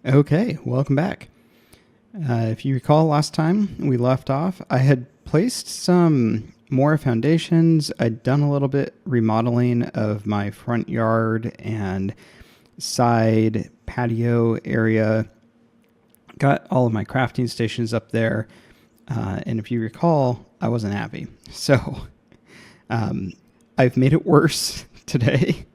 Okay, welcome back. If you recall last time we left off, I had placed some more foundations. I'd done a little bit remodeling of my front yard and side patio area. Got all of my crafting stations up there. And if you recall, I wasn't happy. So I've made it worse today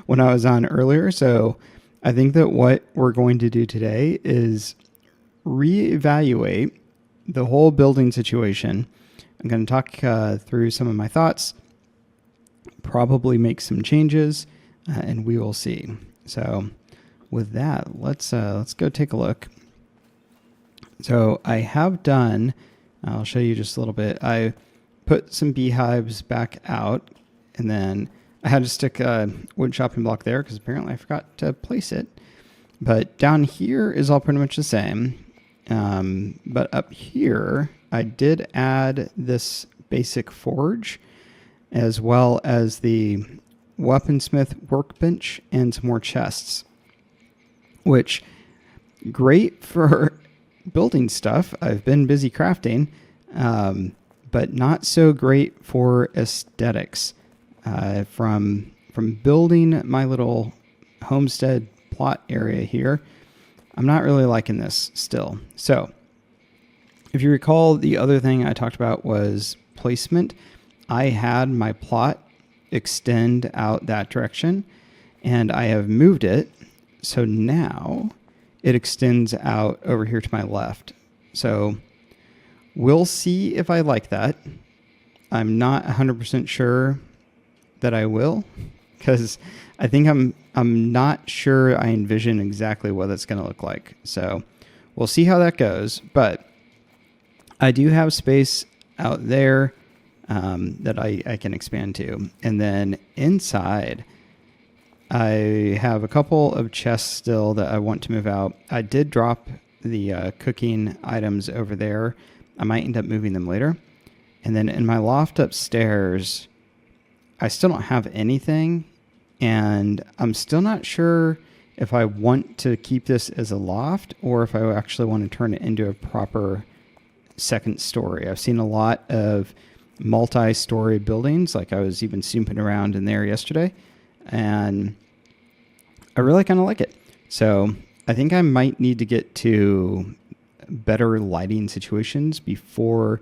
when I was on earlier. So I think that what we're going to do today is reevaluate the whole building situation. I'm going to talk through some of my thoughts, probably make some changes, and we will see. So with that, let's go take a look. So I have done, I'll show you just a little bit. I put some beehives back out, and then I had to stick a wood chopping block there because apparently I forgot to place it. But down here is all pretty much the same. But up here, I did add this basic forge as well as the weaponsmith workbench and some more chests, which great for building stuff. I've been busy crafting, but not so great for aesthetics. From building my little homestead plot area here, I'm not really liking this still. So if you recall, the other thing I talked about was placement. I had my plot extend out that direction, and I have moved it. So now it extends out over here to my left. So we'll see if I like that. I'm not 100% sure that I will, because I think I'm not sure I envision exactly what that's going to look like. So we'll see how that goes. But I do have space out there that I can expand to. And then inside, I have a couple of chests still that I want to move out. I did drop the cooking items over there. I might end up moving them later. And then in my loft upstairs, I still don't have anything, and I'm still not sure if I want to keep this as a loft or if I actually want to turn it into a proper second story. I've seen a lot of multi-story buildings, like I was even snooping around in there yesterday, and I really kind of like it. So I think I might need to get to better lighting situations before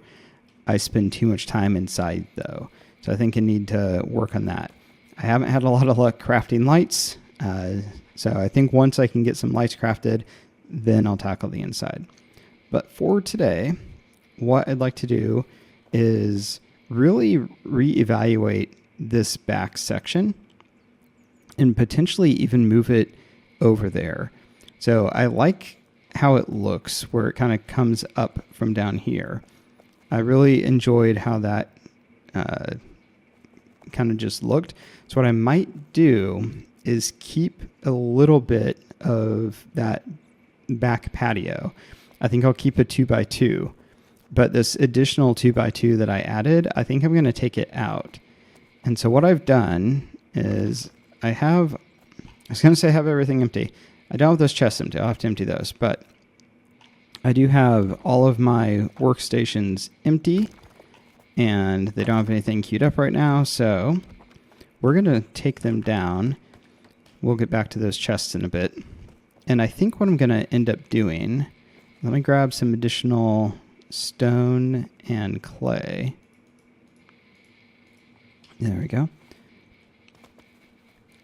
I spend too much time inside, though. So I think I need to work on that. I haven't had a lot of luck crafting lights. So I think once I can get some lights crafted, then I'll tackle the inside. But for today, what I'd like to do is really reevaluate this back section and potentially even move it over there. So I like how it looks where it kind of comes up from down here. I really enjoyed how that kind of just looked. So what I might do is keep a little bit of that back patio. I think I'll keep a 2x2, but this additional 2x2 that I added, I think I'm going to take it out. And so what I've done is I was going to say I have everything empty. I don't have those chests empty. I'll have to empty those, but I do have all of my workstations empty, and they don't have anything queued up right now, so we're going to take them down. We'll get back to those chests in a bit. And I think what I'm going to end up doing, let me grab some additional stone and clay. There we go.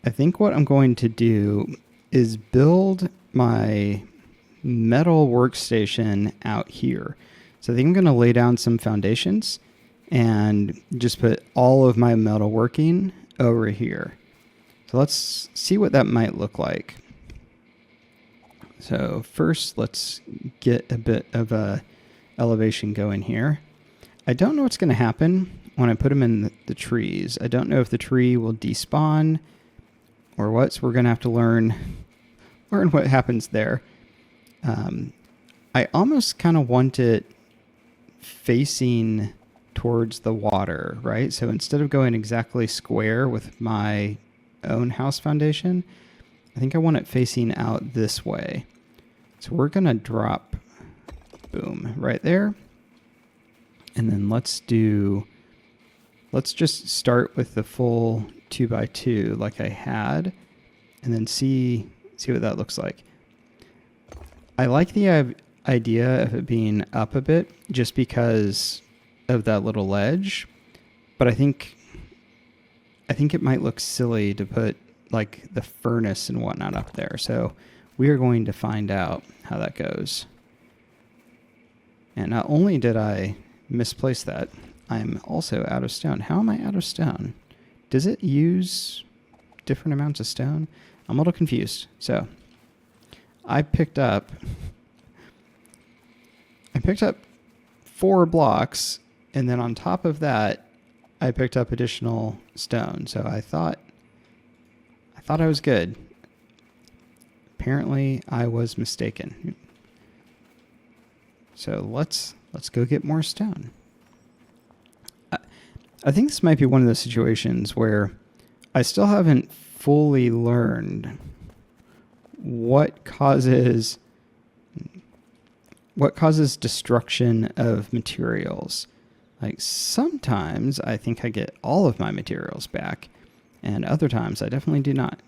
I think what I'm going to do is build my metal workstation out here. So I think I'm going to lay down some foundations and just put all of my metalworking over here. So let's see what that might look like. So first, let's get a bit of a elevation going here. I don't know what's going to happen when I put them in the trees. I don't know if the tree will despawn or what, so we're going to have to learn what happens there. I almost kind of want it facing towards the water, right? So instead of going exactly square with my own house foundation, I think I want it facing out this way. So we're going to drop, boom, right there. And then let's just start with the full 2x2 like I had, and then see what that looks like. I like the idea of it being up a bit just because of that little ledge, but I think it might look silly to put like the furnace and whatnot up there. So we are going to find out how that goes. And not only did I misplace that, I'm also out of stone. How am I out of stone? Does it use different amounts of stone? I'm a little confused. So I picked up 4 blocks, and then on top of that, I picked up additional stone. So I thought I was good. Apparently, I was mistaken. So let's go get more stone. I think this might be one of those situations where I still haven't fully learned what causes destruction of materials. Like sometimes I think I get all of my materials back, and other times I definitely do not.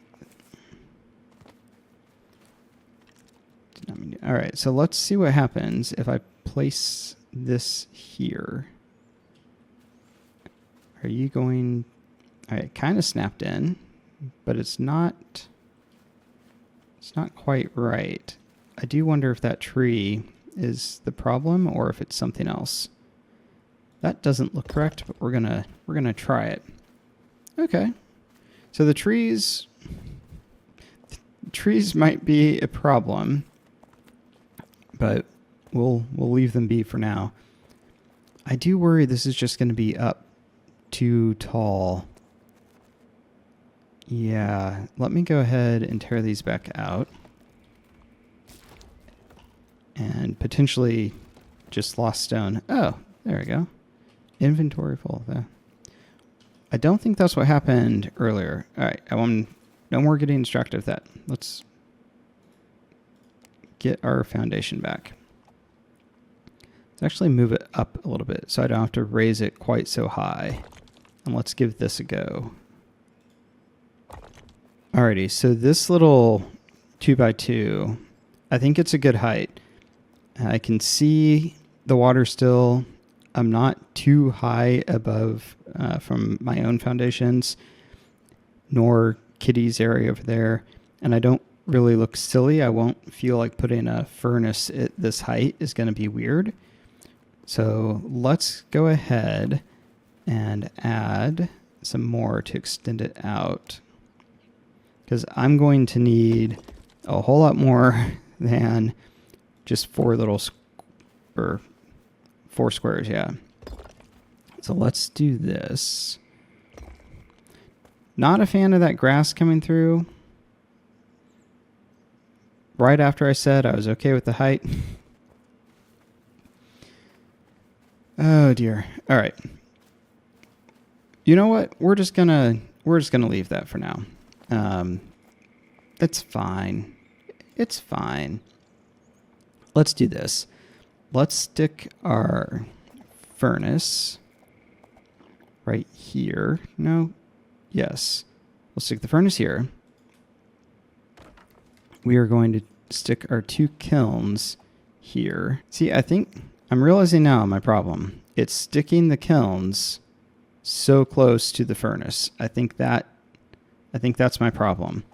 All right, so let's see what happens if I place this here. Are you going... All right, kind of snapped in, but it's not quite right. I do wonder if that tree is the problem or if it's something else. That doesn't look correct, but we're gonna try it. Okay. So the trees might be a problem, but we'll leave them be for now. I do worry this is just going to be up too tall. Yeah, let me go ahead and tear these back out. And potentially just lost stone. Oh, there we go. Inventory full. I don't think that's what happened earlier. All right, no more getting distracted with that. Let's get our foundation back. Let's actually move it up a little bit so I don't have to raise it quite so high. And let's give this a go. Alrighty, so this little 2x2, I think it's a good height. I can see the water still. I'm not too high above from my own foundations, nor Kitty's area over there. And I don't really look silly. I won't feel like putting a furnace at this height is going to be weird. So let's go ahead and add some more to extend it out, because I'm going to need a whole lot more than just 4 squares, yeah. So let's do this. Not a fan of that grass coming through. Right after I said I was okay with the height. Oh dear. All right. You know what? We're just gonna leave that for now. It's fine. It's fine. Let's do this. Let's stick our furnace right here. No. Yes. We'll stick the furnace here. We are going to stick our 2 kilns here. See, I think I'm realizing now my problem. It's sticking the kilns so close to the furnace. I think that's my problem.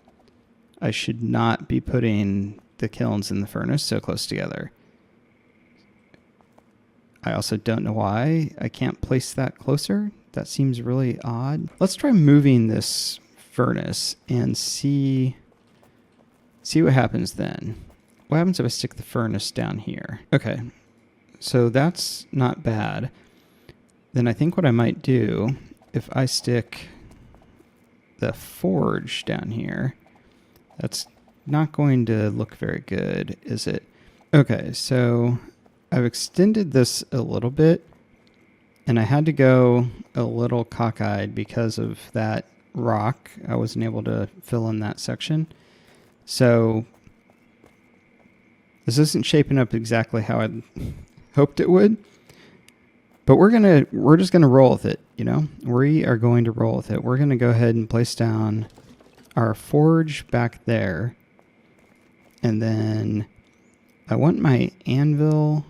I should not be putting the kilns in the furnace so close together. I also don't know why I can't place that closer. That seems really odd. Let's try moving this furnace and see what happens then. What happens if I stick the furnace down here? Okay, so that's not bad. Then I think what I might do, if I stick the forge down here, that's not going to look very good, is it? Okay, so I've extended this a little bit, and I had to go a little cockeyed because of that rock. I wasn't able to fill in that section. So This isn't shaping up exactly how I hoped it would, but we're just gonna roll with it, you know? We are going to roll with it. We're gonna go ahead and place down our forge back there, and then I want my anvil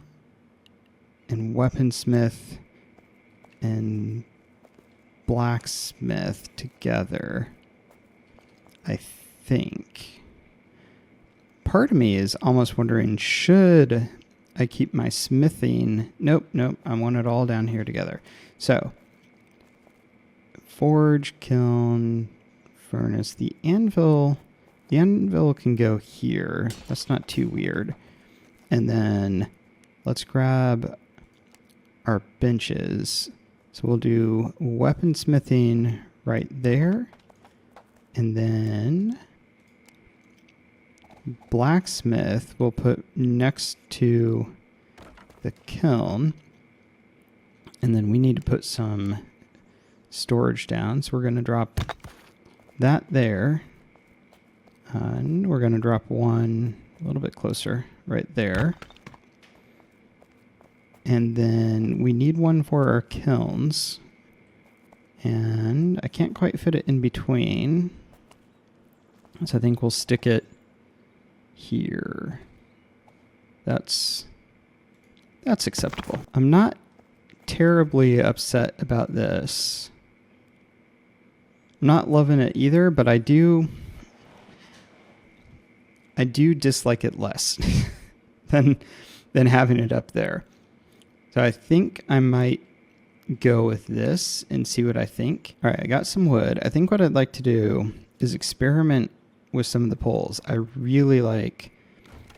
and weaponsmith and blacksmith together, I think. Part of me is almost wondering, should I keep my smithing? Nope, I want it all down here together. So, forge, kiln, furnace. The anvil can go here. That's not too weird. And then let's grab our benches. So we'll do weaponsmithing right there. And then blacksmith we'll put next to the kiln. And then we need to put some storage down. So we're going to drop that there. And we're going to drop one a little bit closer right there. And then we need one for our kilns. And I can't quite fit it in between. So I think we'll stick it here. That's acceptable. I'm not terribly upset about this. I'm not loving it either, but I do dislike it less than having it up there. So I think I might go with this and see what I think. All right, I got some wood. I think what I'd like to do is experiment with some of the poles. I really like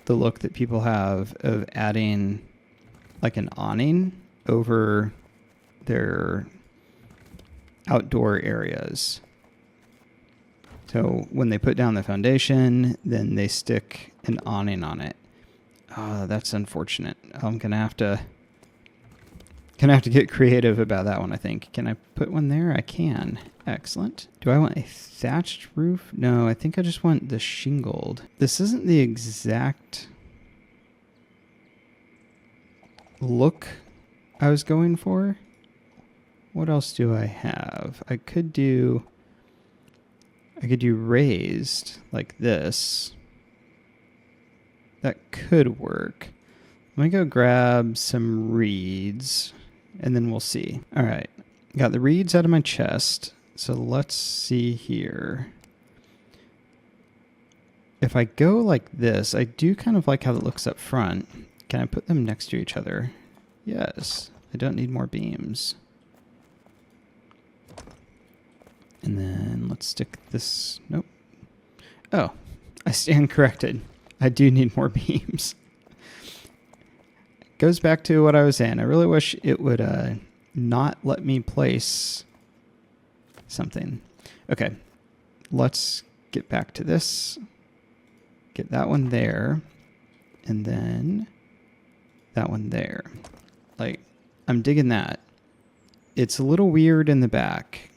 the look that people have of adding like an awning over their outdoor areas. So when they put down the foundation, then they stick an awning on it. Oh, that's unfortunate. I'm gonna have to get creative about that one, I think. Can I put one there? I can. Excellent. Do I want a thatched roof? No, I think I just want the shingled. This isn't the exact look I was going for. What else do I have? I could do raised like this. That could work. Let me go grab some reeds and then we'll see. All right. Got the reeds out of my chest. So let's see here. If I go like this, I do kind of like how it looks up front. Can I put them next to each other? Yes. I don't need more beams. And then let's stick this. Nope. Oh, I stand corrected. I do need more beams. Goes back to what I was saying. I really wish it would not let me place something. Okay, let's get back to this. Get that one there. And then that one there. Like, I'm digging that. It's a little weird in the back.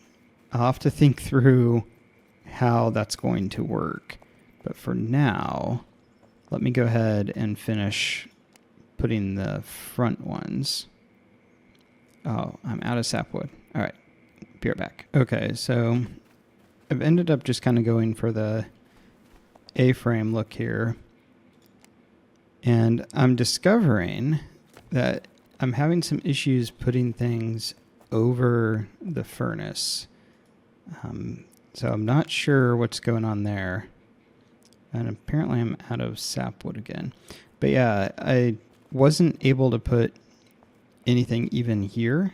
I'll have to think through how that's going to work. But for now, let me go ahead and finish putting the front ones. Oh, I'm out of sapwood. All right, be right back. Okay, so I've ended up just kind of going for the A-frame look here. And I'm discovering that I'm having some issues putting things over the furnace. So I'm not sure what's going on there. And apparently I'm out of sapwood again. But yeah, I wasn't able to put anything even here.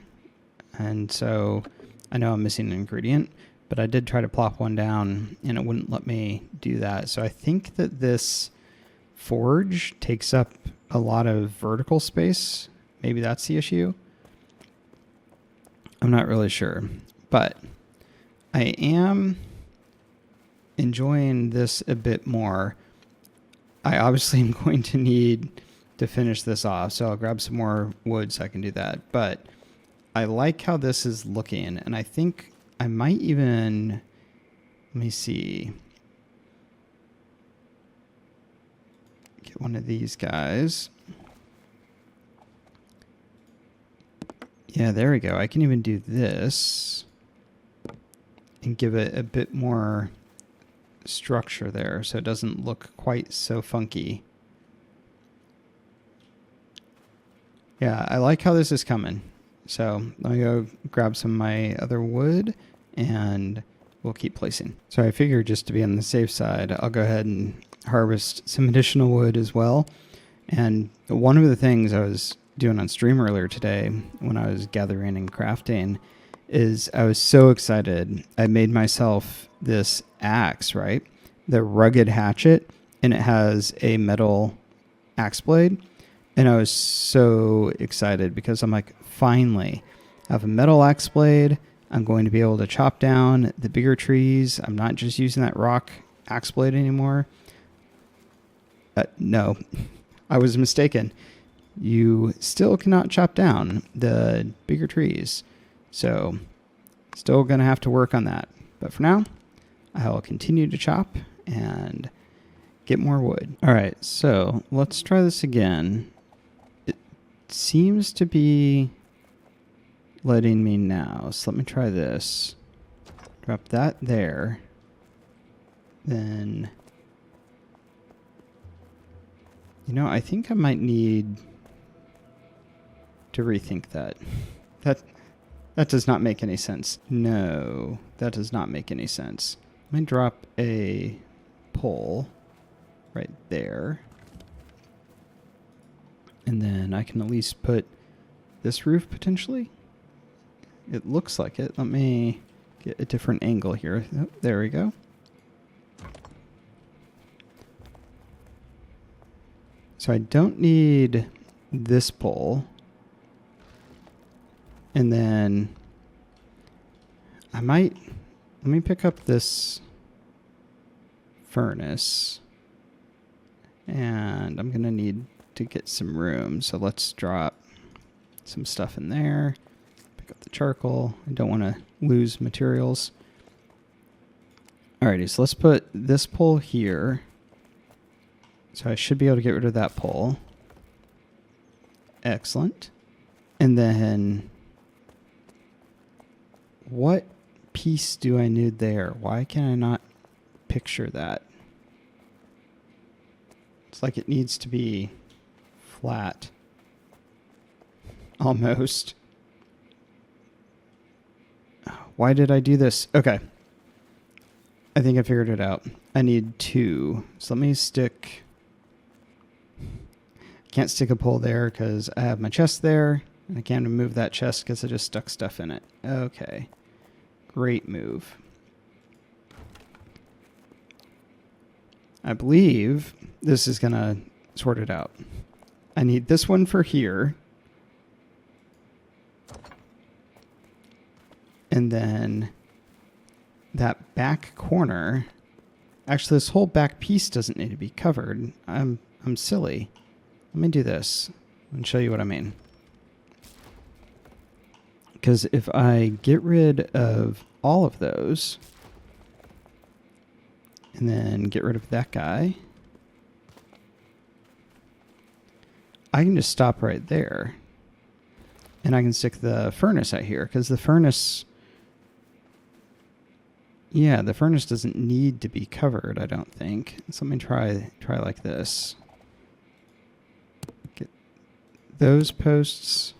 And so I know I'm missing an ingredient, but I did try to plop one down and it wouldn't let me do that. So I think that this forge takes up a lot of vertical space. Maybe that's the issue. I'm not really sure, but I am enjoying this a bit more. I obviously am going to need to finish this off, so I'll grab some more wood so I can do that. But I like how this is looking, and I think I might even, let me see. Get one of these guys. Yeah, there we go. I can even do this and give it a bit more structure there so it doesn't look quite so funky. Yeah, I like how this is coming. So let me go grab some of my other wood and we'll keep placing. So I figured just to be on the safe side, I'll go ahead and harvest some additional wood as well. And one of the things I was doing on stream earlier today when I was gathering and crafting is I was so excited. I made myself this axe, right? The rugged hatchet, and it has a metal axe blade. And I was so excited because I'm like, finally, I have a metal axe blade. I'm going to be able to chop down the bigger trees. I'm not just using that rock axe blade anymore. No, I was mistaken. You still cannot chop down the bigger trees. So still going to have to work on that. But for now, I will continue to chop and get more wood. All right, so let's try this again. It seems to be letting me now. So let me try this. Drop that there. Then, you know, I think I might need to rethink that. That does not make any sense. No, that does not make any sense. Let me drop a pole right there. And then I can at least put this roof potentially. It looks like it. Let me get a different angle here. Oh, there we go. So I don't need this pole. And then let me pick up this furnace. And I'm going to need to get some room. So let's drop some stuff in there. Pick up the charcoal. I don't want to lose materials. Alrighty, so let's put this pole here. So I should be able to get rid of that pole. Excellent. And then what piece do I need there? Why can I not picture that? It's like it needs to be flat. Almost. Why did I do this? Okay. I think I figured it out. I need two. So let me stick... Can't stick a pole there because I have my chest there. And I can't remove that chest because I just stuck stuff in it. Okay. Great move. I believe this is going to sort it out. I need this one for here. And then that back corner. Actually, this whole back piece doesn't need to be covered. I'm silly. Let me do this and show you what I mean. Because if I get rid of all of those and then get rid of that guy, I can just stop right there. And I can stick the furnace out here because the furnace... Yeah, the furnace doesn't need to be covered, I don't think. So let me try like this. Get those posts.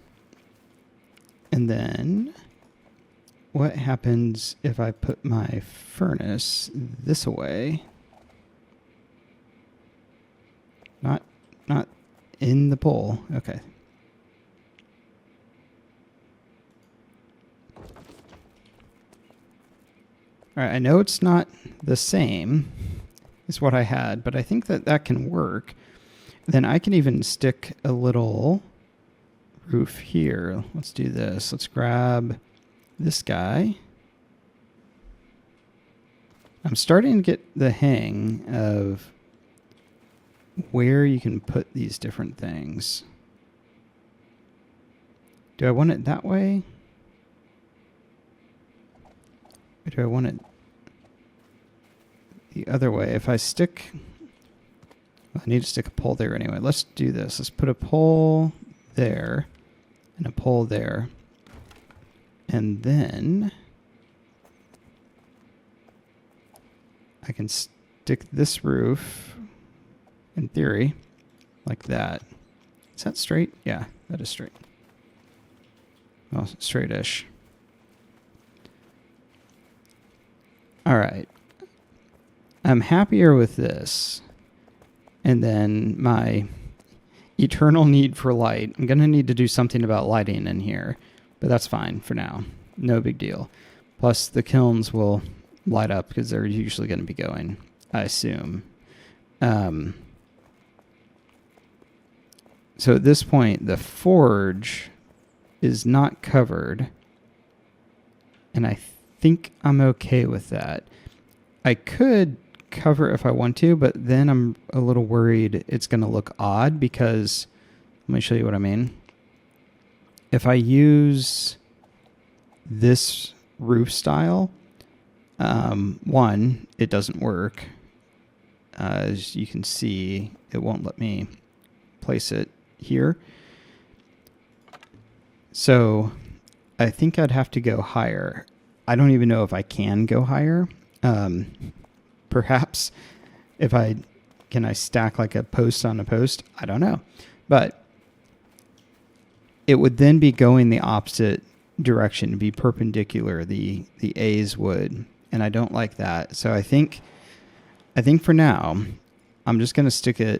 And then what happens if I put my furnace this away? Not in the pole. Okay. All right, I know it's not the same as what I had, but I think that can work. Then I can even stick a little roof here. Let's do this. Let's grab this guy. I'm starting to get the hang of where you can put these different things. Do I want it that way? Or do I want it the other way? If I stick I need to stick a pole there anyway. Let's do this. Let's put a pole there and a pole there. And then I can stick this roof, in theory, like that. Is that straight? Yeah, that is straight. Well, straight-ish. All right. I'm happier with this. And then my eternal need for light. I'm going to need to do something about lighting in here, but that's fine for now. No big deal. Plus, the kilns will light up because they're usually going to be going, I assume. So at this point, the forge is not covered, and I think I'm okay with that. I could cover if I want to, but then I'm a little worried it's going to look odd because, let me show you what I mean. If I use this roof style, one, it doesn't work. As you can see, it won't let me place it here. So I think I'd have to go higher. I don't even know if I can go higher. Perhaps if can I stack like a post on a post? I don't know. But it would then be going the opposite direction, be perpendicular, the A's would. And I don't like that. So I think for now, I'm just going to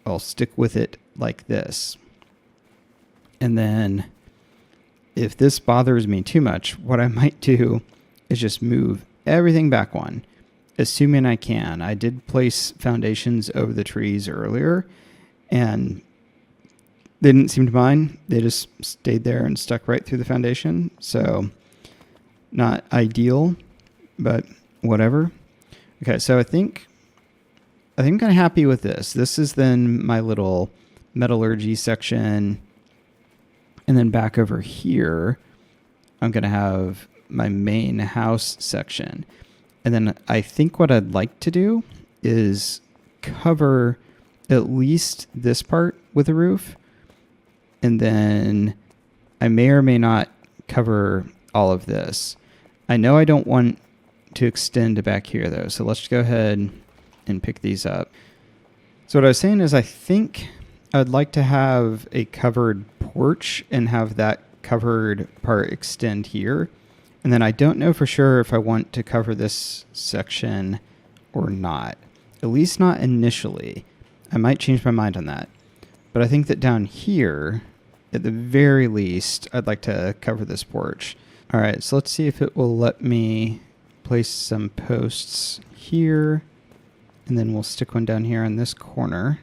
I'll stick with it like this. And then if this bothers me too much, what I might do is just move everything back one, assuming I can. I did place foundations over the trees earlier, and they didn't seem to mind. They just stayed there and stuck right through the foundation. So not ideal, but whatever. Okay, so I think I'm kind of happy with this. This is then my little metallurgy section. And then back over here, I'm going to have my main house section. And then I think what I'd like to do is cover at least this part with a roof. And then I may or may not cover all of this. I know I don't want to extend to back here though. So let's go ahead and pick these up. So what I was saying is I think I'd like to have a covered porch and have that covered part extend here. And then I don't know for sure if I want to cover this section or not. At least not initially. I might change my mind on that. But I think that down here, at the very least, I'd like to cover this porch. All right, so let's see if it will let me place some posts here. And then we'll stick one down here in this corner.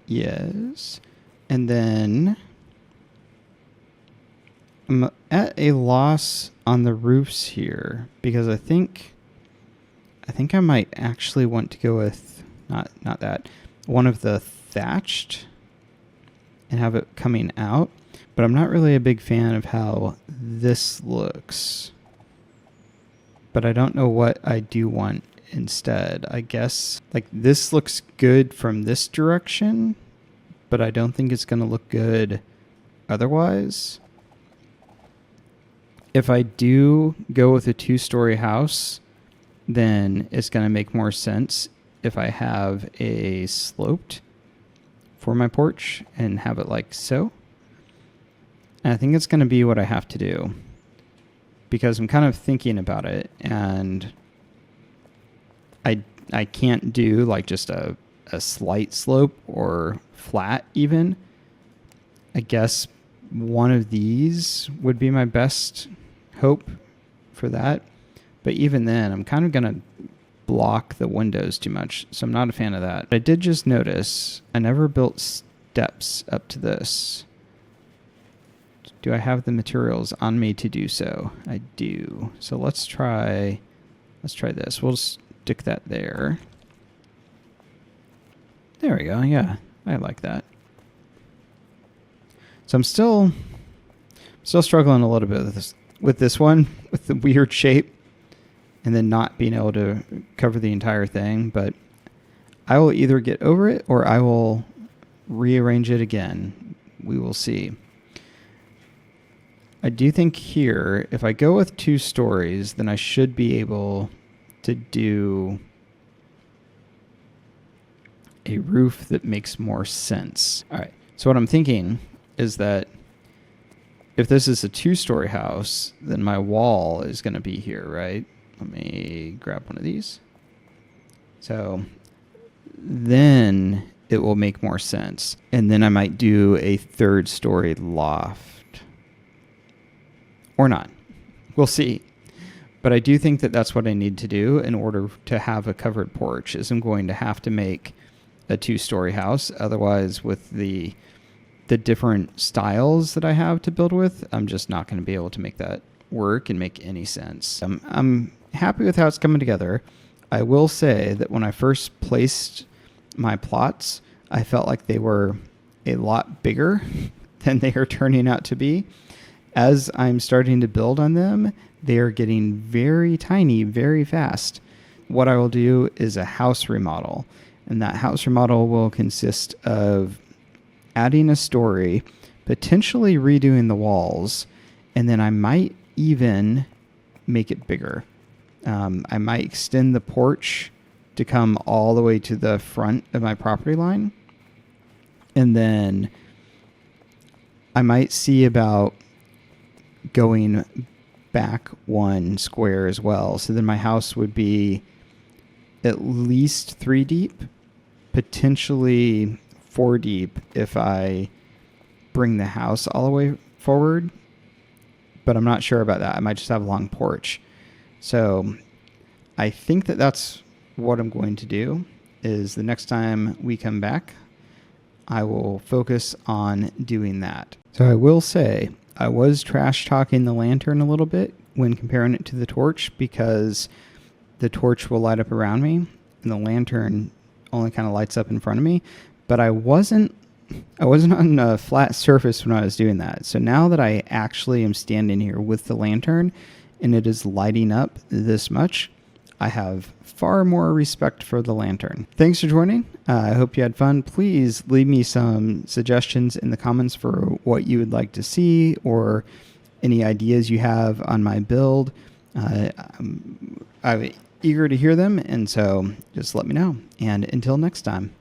Yes. And then I'm at a loss on the roofs here because I think I might actually want to go with not that, one of the thatched and have it coming out. But I'm not really a big fan of how this looks. But I don't know what I do want instead. I guess like this looks good from this direction, but I don't think it's going to look good otherwise. If I do go with a 2-story house, then it's going to make more sense if I have a sloped for my porch and have it like so. And I think it's going to be what I have to do because I'm kind of thinking about it, and I can't do like just a slight slope or flat even. I guess one of these would be my best hope for that. But even then, I'm kind of going to block the windows too much, so I'm not a fan of that. I did just notice I never built steps up to this. Do I have the materials on me to do so? I do. So let's try this. We'll stick that there. There we go. Yeah, I like that. So I'm still struggling a little bit with this one, with the weird shape, and then not being able to cover the entire thing. But I will either get over it or I will rearrange it again. We will see. I do think here, if I go with 2 stories, then I should be able to do a roof that makes more sense. All right. So what I'm thinking is that if this is a 2-story house, then my wall is going to be here, right? Let me grab one of these. So then it will make more sense. And then I might do a 3rd-story loft. Or not. We'll see. But I do think that that's what I need to do in order to have a covered porch, is I'm going to have to make a 2-story house. Otherwise, with the different styles that I have to build with, I'm just not going to be able to make that work and make any sense. I'm happy with how it's coming together. I will say that when I first placed my plots, I felt like they were a lot bigger than they are turning out to be. As I'm starting to build on them, they are getting very tiny, very fast. What I will do is a house remodel, and that house remodel will consist of adding a story, potentially redoing the walls, and then I might even make it bigger. I might extend the porch to come all the way to the front of my property line, and then I might see about going back 1 square as well. So then my house would be at least 3 deep, potentially 4 deep if I bring the house all the way forward. But I'm not sure about that. I might just have a long porch. So I think that that's what I'm going to do, is the next time we come back, I will focus on doing that. So I will say, I was trash talking the lantern a little bit when comparing it to the torch, because the torch will light up around me and the lantern only kind of lights up in front of me. But I wasn't on a flat surface when I was doing that. So now that I actually am standing here with the lantern and it is lighting up this much, I have far more respect for the lantern. Thanks for joining. I hope you had fun. Please leave me some suggestions in the comments for what you would like to see or any ideas you have on my build. I'm eager to hear them, and so just let me know. And until next time.